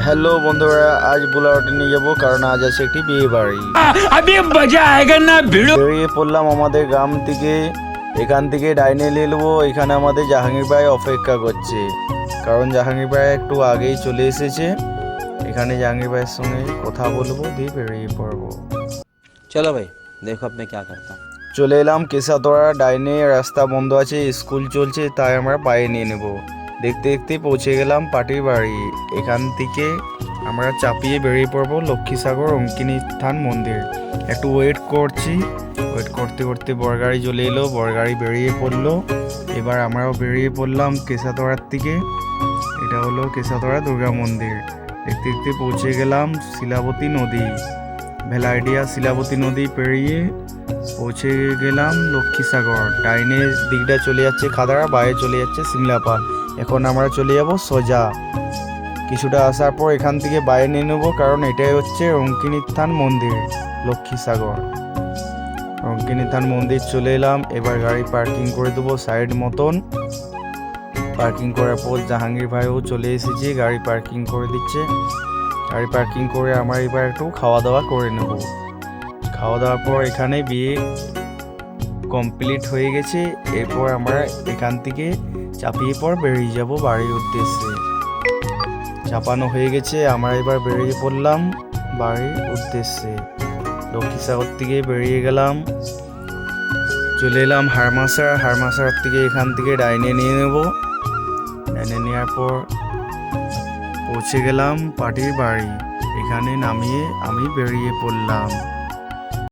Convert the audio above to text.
Hello বন্ধুরা, আজ বুলাওয়াটে নিয়ে যাবো কারণ আজ আছে একটি বিয়ে বাড়ি। বেরিয়ে পড়লাম আমাদের গ্রাম থেকে। এখান থেকে ডাইনে নিয়ে নেবো। এখানে আমাদের জাহাঙ্গীর ভাই অপেক্ষা করছে, কারণ জাহাঙ্গীর ভাই একটু আগেই চলে এসেছে। এখানে জাহাঙ্গীর ভাইয়ের সঙ্গে কথা বলবো, দিয়ে বেরিয়ে পড়বো। চলো ভাই, দেখো আপনি क्या करता हूँ। চলে এলাম কেশাতড়া। ডাইনে রাস্তা বন্ধ আছে, স্কুল চলছে, তাই আমরা পায়ে নিয়ে নেব। দেখতে দেখতে পৌঁছে গেলাম পাটির বাড়ি। এখান থেকে আমরা চাপিয়ে বেরিয়ে পড়বো লক্ষ্মীসাগর অঙ্কিনী স্থান মন্দির। একটু ওয়েট করছি, ওয়েট করতে করতে বরগাড়ি চলে এলো, বরগাড়ি বেরিয়ে পড়লো। এবার আমরাও বেরিয়ে পড়লাম কেশাতড়ার থেকে। এটা হলো কেশাতড়া দুর্গা মন্দির। দেখতে দেখতে পৌঁছে গেলাম শিলাবতী নদী। ভেলাইডিয়া শিলাবতী নদী পেরিয়ে পৌঁছে গেলাম লক্ষ্মীসাগর। ডাইনের দিকটা চলে যাচ্ছে খাদাড়া, বাইরে চলে যাচ্ছে সিমলাপাল। এখন আমরা চলে যাব সোজা। কিছুটা আসার পর এখান থেকে বাইরে নিয়ে নেবো, কারণ এটাই হচ্ছে রঙ্কিনী থান মন্দির লক্ষ্মীসাগর। রঙ্কিনী থান মন্দির চলে এলাম। এবার গাড়ি পার্কিং করে দেবো সাইড মতন। পার্কিং করার পর জাহাঙ্গীর ভাইও চলে এসেছে, গাড়ি পার্কিং করে দিচ্ছে। গাড়ি পার্কিং করে আমরা এবার একটু খাওয়া দাওয়া করে নেব। খাওয়া দাওয়ার পর এখানে বিয়ে কমপ্লিট হয়ে গেছে। এরপর আমরা এখান থেকে চাপিয়ে পর বেরিয়ে যাব বাড়ির উদ্দেশ্যে। চাপানো হয়ে গেছে, আমরা এবার বেরিয়ে পড়লাম বাড়ির উদ্দেশ্যে। লক্ষ্মীসাগর থেকে বেরিয়ে গেলাম, চলে এলাম হারমাসার। হারমাসার থেকে এখান থেকে ডাইনে নিয়ে নেব। ডাইনে নেওয়ার পর পৌঁছে গেলাম পাটির বাড়ি। এখানে নামিয়ে আমি বেরিয়ে পড়লাম।